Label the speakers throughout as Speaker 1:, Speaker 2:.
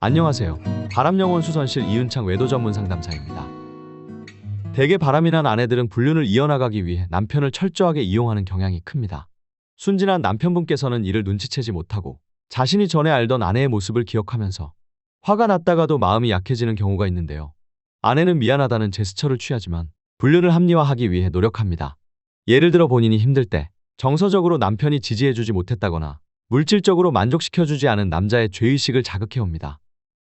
Speaker 1: 안녕하세요. 바람영혼 수선실 이윤창 외도 전문 상담사입니다. 대개 바람이란 아내들은 불륜을 이어나가기 위해 남편을 철저하게 이용하는 경향이 큽니다. 순진한 남편분께서는 이를 눈치채지 못하고 자신이 전에 알던 아내의 모습을 기억하면서 화가 났다가도 마음이 약해지는 경우가 있는데요. 아내는 미안하다는 제스처를 취하지만 불륜을 합리화하기 위해 노력합니다. 예를 들어 본인이 힘들 때 정서적으로 남편이 지지해주지 못했다거나 물질적으로 만족시켜주지 않은 남자의 죄의식을 자극해옵니다.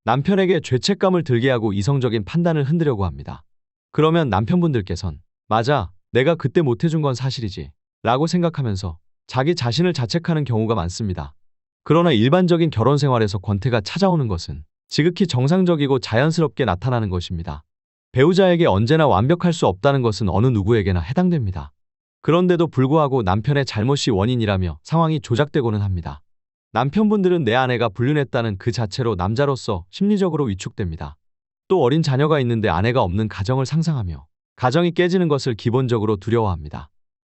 Speaker 1: 남편에게 죄책감을 들게 하고 이성적인 판단을 흔들려고 합니다. 그러면 남편분들께선 맞아, 내가 그때 못해준 건 사실이지 라고 생각하면서 자기 자신을 자책하는 경우가 많습니다. 그러나 일반적인 결혼 생활에서 권태가 찾아오는 것은 지극히 정상적이고 자연스럽게 나타나는 것입니다. 배우자에게 언제나 완벽할 수 없다는 것은 어느 누구에게나 해당됩니다. 그런데도 불구하고 남편의 잘못이 원인이라며 상황이 조작되고는 합니다. 남편분들은 내 아내가 불륜했다는 그 자체로 남자로서 심리적으로 위축됩니다. 또 어린 자녀가 있는데 아내가 없는 가정을 상상하며 가정이 깨지는 것을 기본적으로 두려워합니다.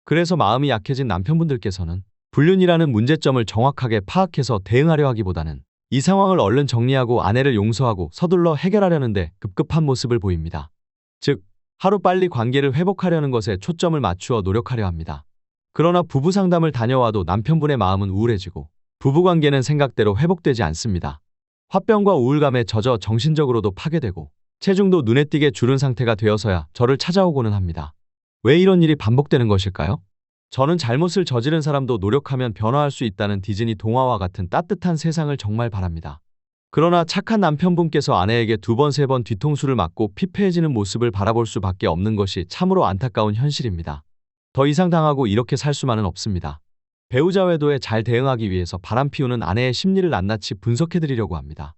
Speaker 1: 그래서 마음이 약해진 남편분들께서는 불륜이라는 문제점을 정확하게 파악해서 대응하려 하기보다는 이 상황을 얼른 정리하고 아내를 용서하고 서둘러 해결하려는데 급급한 모습을 보입니다. 즉, 하루빨리 관계를 회복하려는 것에 초점을 맞추어 노력하려 합니다. 그러나 부부 상담을 다녀와도 남편분의 마음은 우울해지고 부부관계는 생각대로 회복되지 않습니다. 화병과 우울감에 젖어 정신적으로도 파괴되고 체중도 눈에 띄게 줄은 상태가 되어서야 저를 찾아오고는 합니다. 왜 이런 일이 반복되는 것일까요? 저는 잘못을 저지른 사람도 노력하면 변화할 수 있다는 디즈니 동화와 같은 따뜻한 세상을 정말 바랍니다. 그러나 착한 남편분께서 아내에게 두 번, 세 번 뒤통수를 맞고 피폐해지는 모습을 바라볼 수밖에 없는 것이 참으로 안타까운 현실입니다. 더 이상 당하고 이렇게 살 수만은 없습니다. 배우자 외도에 잘 대응하기 위해서 바람 피우는 아내의 심리를 낱낱이 분석해드리려고 합니다.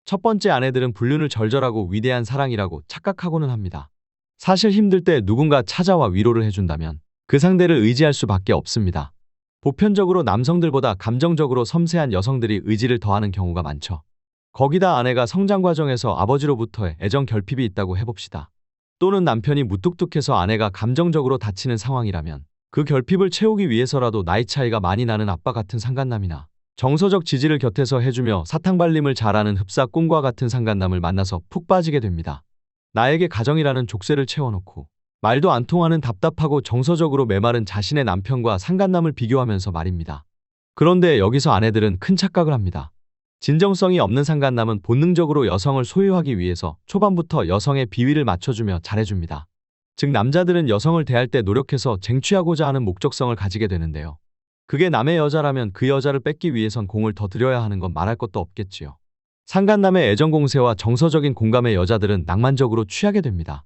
Speaker 1: 첫 번째, 아내들은 불륜을 절절하고 위대한 사랑이라고 착각하고는 합니다. 사실 힘들 때 누군가 찾아와 위로를 해준다면 그 상대를 의지할 수밖에 없습니다. 보편적으로 남성들보다 감정적으로 섬세한 여성들이 의지를 더하는 경우가 많죠. 거기다 아내가 성장 과정에서 아버지로부터의 애정 결핍이 있다고 해봅시다. 또는 남편이 무뚝뚝해서 아내가 감정적으로 다치는 상황이라면 그 결핍을 채우기 위해서라도 나이 차이가 많이 나는 아빠 같은 상간남이나 정서적 지지를 곁에서 해주며 사탕발림을 잘하는 흡사 꿈과 같은 상간남을 만나서 푹 빠지게 됩니다. 나에게 가정이라는 족쇄를 채워놓고 말도 안 통하는 답답하고 정서적으로 메마른 자신의 남편과 상간남을 비교하면서 말입니다. 그런데 여기서 아내들은 큰 착각을 합니다. 진정성이 없는 상간남은 본능적으로 여성을 소유하기 위해서 초반부터 여성의 비위를 맞춰주며 잘해줍니다. 즉, 남자들은 여성을 대할 때 노력해서 쟁취하고자 하는 목적성을 가지게 되는데요. 그게 남의 여자라면 그 여자를 뺏기 위해선 공을 더 들여야 하는 건 말할 것도 없겠지요. 상간남의 애정 공세와 정서적인 공감에 여자들은 낭만적으로 취하게 됩니다.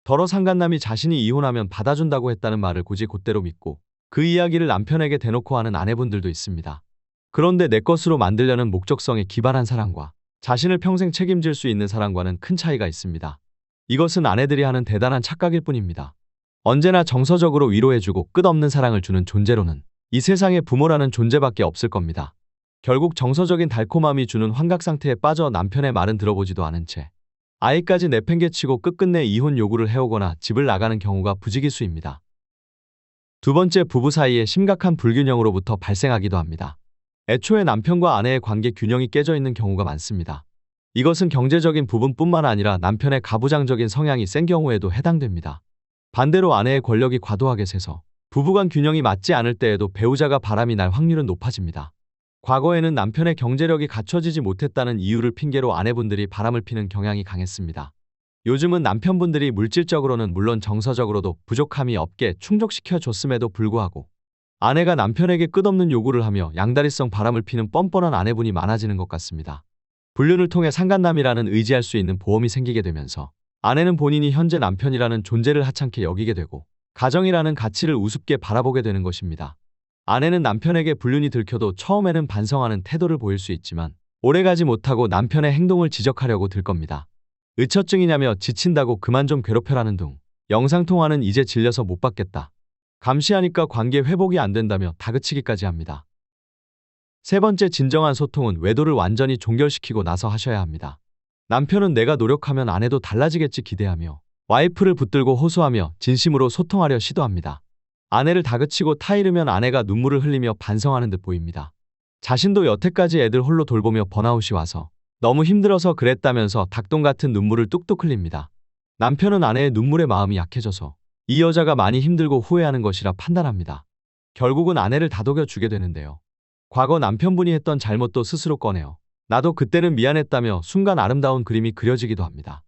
Speaker 1: 더러 상간남이 자신이 이혼하면 받아준다고 했다는 말을 곧이곧대로 믿고 그 이야기를 남편에게 대놓고 하는 아내분들도 있습니다. 그런데 내 것으로 만들려는 목적성에 기반한 사랑과 자신을 평생 책임질 수 있는 사랑과는 큰 차이가 있습니다. 이것은 아내들이 하는 대단한 착각일 뿐입니다. 언제나 정서적으로 위로해주고 끝없는 사랑을 주는 존재로는 이 세상에 부모라는 존재밖에 없을 겁니다. 결국 정서적인 달콤함이 주는 환각상태에 빠져 남편의 말은 들어보지도 않은 채 아이까지 내팽개치고 끝끝내 이혼 요구를 해오거나 집을 나가는 경우가 부지기수입니다. 두 번째, 부부 사이에 심각한 불균형으로부터 발생하기도 합니다. 애초에 남편과 아내의 관계 균형이 깨져 있는 경우가 많습니다. 이것은 경제적인 부분뿐만 아니라 남편의 가부장적인 성향이 센 경우에도 해당됩니다. 반대로 아내의 권력이 과도하게 세서 부부간 균형이 맞지 않을 때에도 배우자가 바람이 날 확률은 높아집니다. 과거에는 남편의 경제력이 갖춰지지 못했다는 이유를 핑계로 아내분들이 바람을 피는 경향이 강했습니다. 요즘은 남편분들이 물질적으로는 물론 정서적으로도 부족함이 없게 충족시켜줬음에도 불구하고 아내가 남편에게 끝없는 요구를 하며 양다리성 바람을 피는 뻔뻔한 아내분이 많아지는 것 같습니다. 불륜을 통해 상간남이라는 의지할 수 있는 보험이 생기게 되면서 아내는 본인이 현재 남편이라는 존재를 하찮게 여기게 되고 가정이라는 가치를 우습게 바라보게 되는 것입니다. 아내는 남편에게 불륜이 들켜도 처음에는 반성하는 태도를 보일 수 있지만 오래가지 못하고 남편의 행동을 지적하려고 들 겁니다. 의처증이냐며 지친다고 그만 좀 괴롭혀라는 둥, 영상통화는 이제 질려서 못 받겠다, 감시하니까 관계 회복이 안 된다며 다그치기까지 합니다. 세 번째, 진정한 소통은 외도를 완전히 종결시키고 나서 하셔야 합니다. 남편은 내가 노력하면 아내도 달라지겠지 기대하며 와이프를 붙들고 호소하며 진심으로 소통하려 시도합니다. 아내를 다그치고 타이르면 아내가 눈물을 흘리며 반성하는 듯 보입니다. 자신도 여태까지 애들 홀로 돌보며 번아웃이 와서 너무 힘들어서 그랬다면서 닭똥 같은 눈물을 뚝뚝 흘립니다. 남편은 아내의 눈물에 마음이 약해져서 이 여자가 많이 힘들고 후회하는 것이라 판단합니다. 결국은 아내를 다독여 주게 되는데요. 과거 남편분이 했던 잘못도 스스로 꺼내요. 나도 그때는 미안했다며 순간 아름다운 그림이 그려지기도 합니다.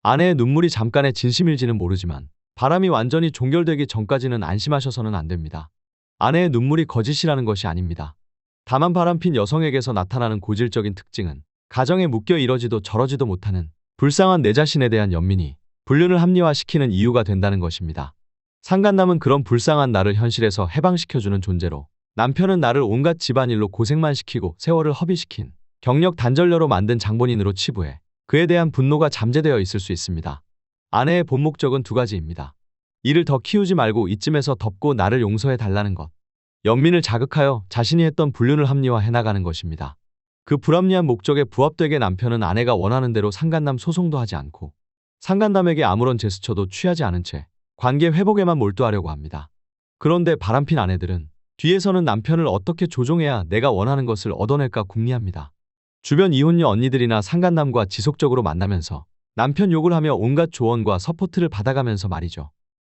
Speaker 1: 아내의 눈물이 잠깐의 진심일지는 모르지만 바람이 완전히 종결되기 전까지는 안심하셔서는 안 됩니다. 아내의 눈물이 거짓이라는 것이 아닙니다. 다만 바람핀 여성에게서 나타나는 고질적인 특징은 가정에 묶여 이러지도 저러지도 못하는 불쌍한 내 자신에 대한 연민이 불륜을 합리화시키는 이유가 된다는 것입니다. 상간남은 그런 불쌍한 나를 현실에서 해방시켜주는 존재로, 남편은 나를 온갖 집안일로 고생만 시키고 세월을 허비시킨 경력 단절녀로 만든 장본인으로 치부해 그에 대한 분노가 잠재되어 있을 수 있습니다. 아내의 본 목적은 두 가지입니다. 이를 더 키우지 말고 이쯤에서 덮고 나를 용서해 달라는 것. 연민을 자극하여 자신이 했던 불륜을 합리화해 나가는 것입니다. 그 불합리한 목적에 부합되게 남편은 아내가 원하는 대로 상간남 소송도 하지 않고 상간남에게 아무런 제스처도 취하지 않은 채 관계 회복에만 몰두하려고 합니다. 그런데 바람핀 아내들은 뒤에서는 남편을 어떻게 조종해야 내가 원하는 것을 얻어낼까 궁리합니다. 주변 이혼녀 언니들이나 상간남과 지속적으로 만나면서 남편 욕을 하며 온갖 조언과 서포트를 받아가면서 말이죠.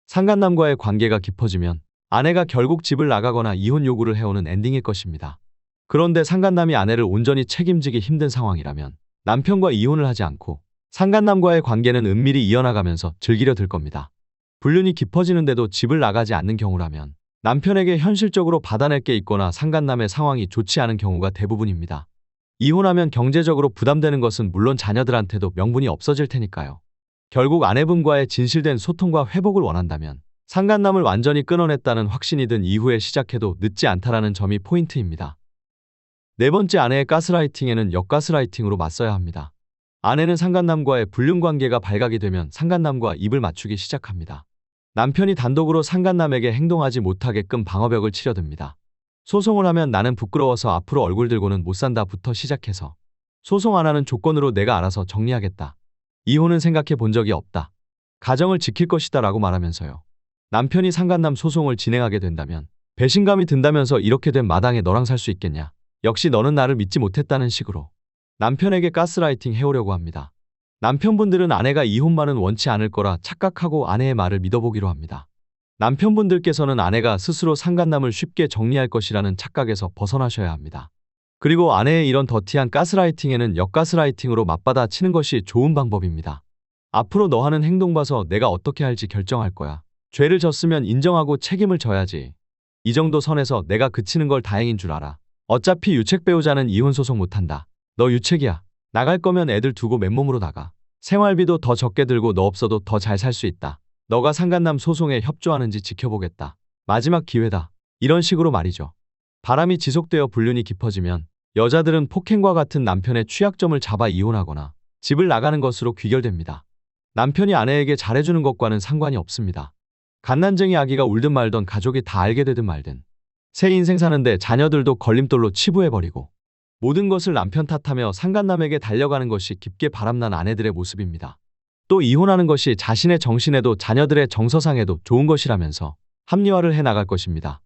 Speaker 1: 상간남과의 관계가 깊어지면 아내가 결국 집을 나가거나 이혼 요구를 해오는 엔딩일 것입니다. 그런데 상간남이 아내를 온전히 책임지기 힘든 상황이라면 남편과 이혼을 하지 않고 상간남과의 관계는 은밀히 이어나가면서 즐기려 들 겁니다. 불륜이 깊어지는데도 집을 나가지 않는 경우라면 남편에게 현실적으로 받아낼 게 있거나 상간남의 상황이 좋지 않은 경우가 대부분입니다. 이혼하면 경제적으로 부담되는 것은 물론 자녀들한테도 명분이 없어질 테니까요. 결국 아내분과의 진실된 소통과 회복을 원한다면 상간남을 완전히 끊어냈다는 확신이 든 이후에 시작해도 늦지 않다라는 점이 포인트입니다. 네 번째, 아내의 가스라이팅에는 역가스라이팅으로 맞서야 합니다. 아내는 상간남과의 불륜 관계가 발각이 되면 상간남과 입을 맞추기 시작합니다. 남편이 단독으로 상간남에게 행동하지 못하게끔 방어벽을 치려듭니다. 소송을 하면 나는 부끄러워서 앞으로 얼굴 들고는 못 산다부터 시작해서 소송 안 하는 조건으로 내가 알아서 정리하겠다. 이혼은 생각해 본 적이 없다. 가정을 지킬 것이다 라고 말하면서요. 남편이 상간남 소송을 진행하게 된다면 배신감이 든다면서 이렇게 된 마당에 너랑 살 수 있겠냐. 역시 너는 나를 믿지 못했다는 식으로 남편에게 가스라이팅 해오려고 합니다. 남편분들은 아내가 이혼만은 원치 않을 거라 착각하고 아내의 말을 믿어보기로 합니다. 남편분들께서는 아내가 스스로 상간남을 쉽게 정리할 것이라는 착각에서 벗어나셔야 합니다. 그리고 아내의 이런 더티한 가스라이팅에는 역가스라이팅으로 맞받아 치는 것이 좋은 방법입니다. 앞으로 너 하는 행동 봐서 내가 어떻게 할지 결정할 거야. 죄를 졌으면 인정하고 책임을 져야지. 이 정도 선에서 내가 그치는 걸 다행인 줄 알아. 어차피 유책 배우자는 이혼 소송 못한다. 너 유책이야. 나갈 거면 애들 두고 맨몸으로 나가. 생활비도 더 적게 들고 너 없어도 더 잘 살 수 있다. 너가 상간남 소송에 협조하는지 지켜보겠다. 마지막 기회다. 이런 식으로 말이죠. 바람이 지속되어 불륜이 깊어지면 여자들은 폭행과 같은 남편의 취약점을 잡아 이혼하거나 집을 나가는 것으로 귀결됩니다. 남편이 아내에게 잘해주는 것과는 상관이 없습니다. 갓난쟁이 아기가 울든 말든 가족이 다 알게 되든 말든 새 인생 사는데 자녀들도 걸림돌로 치부해버리고 모든 것을 남편 탓하며 상간남에게 달려가는 것이 깊게 바람난 아내들의 모습입니다. 또 이혼하는 것이 자신의 정신에도 자녀들의 정서상에도 좋은 것이라면서 합리화를 해나갈 것입니다.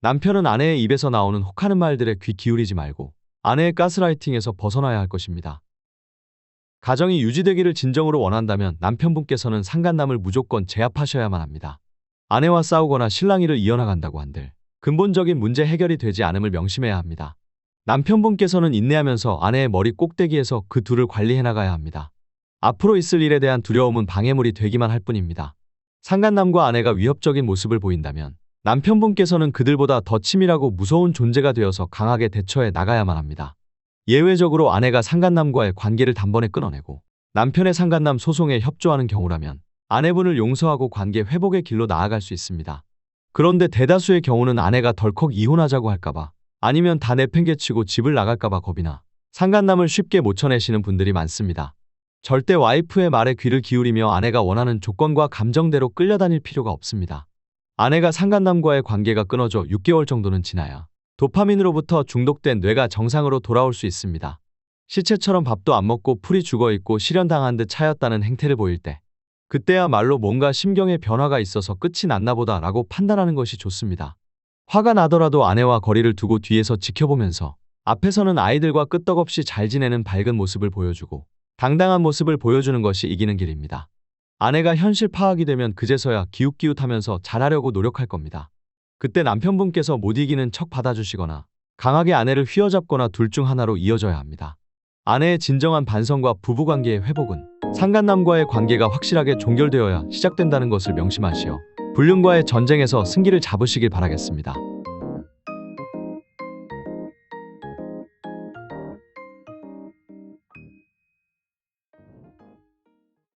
Speaker 1: 남편은 아내의 입에서 나오는 혹하는 말들에 귀 기울이지 말고 아내의 가스라이팅에서 벗어나야 할 것입니다. 가정이 유지되기를 진정으로 원한다면 남편분께서는 상간남을 무조건 제압하셔야만 합니다. 아내와 싸우거나 실랑이를 이어나간다고 한들 근본적인 문제 해결이 되지 않음을 명심해야 합니다. 남편분께서는 인내하면서 아내의 머리 꼭대기에서 그 둘을 관리해 나가야 합니다. 앞으로 있을 일에 대한 두려움은 방해물이 되기만 할 뿐입니다. 상간남과 아내가 위협적인 모습을 보인다면 남편분께서는 그들보다 더 치밀하고 무서운 존재가 되어서 강하게 대처해 나가야만 합니다. 예외적으로 아내가 상간남과의 관계를 단번에 끊어내고 남편의 상간남 소송에 협조하는 경우라면 아내분을 용서하고 관계 회복의 길로 나아갈 수 있습니다. 그런데 대다수의 경우는 아내가 덜컥 이혼하자고 할까봐 아니면 다 내팽개치고 집을 나갈까봐 겁이나 상간남을 쉽게 못 쳐내시는 분들이 많습니다. 절대 와이프의 말에 귀를 기울이며 아내가 원하는 조건과 감정대로 끌려다닐 필요가 없습니다. 아내가 상간남과의 관계가 끊어져 6개월 정도는 지나야 도파민으로부터 중독된 뇌가 정상으로 돌아올 수 있습니다. 시체처럼 밥도 안 먹고 풀이 죽어있고 실연당한 듯 차였다는 행태를 보일 때 그때야말로 뭔가 심경의 변화가 있어서 끝이 났나 보다 라고 판단하는 것이 좋습니다. 화가 나더라도 아내와 거리를 두고 뒤에서 지켜보면서 앞에서는 아이들과 끄떡없이 잘 지내는 밝은 모습을 보여주고 당당한 모습을 보여주는 것이 이기는 길입니다. 아내가 현실 파악이 되면 그제서야 기웃기웃하면서 잘하려고 노력할 겁니다. 그때 남편분께서 못 이기는 척 받아주시거나 강하게 아내를 휘어잡거나 둘 중 하나로 이어져야 합니다. 아내의 진정한 반성과 부부관계의 회복은 상간남과의 관계가 확실하게 종결되어야 시작된다는 것을 명심하시어 불륜과의 전쟁에서 승기를 잡으시길 바라겠습니다.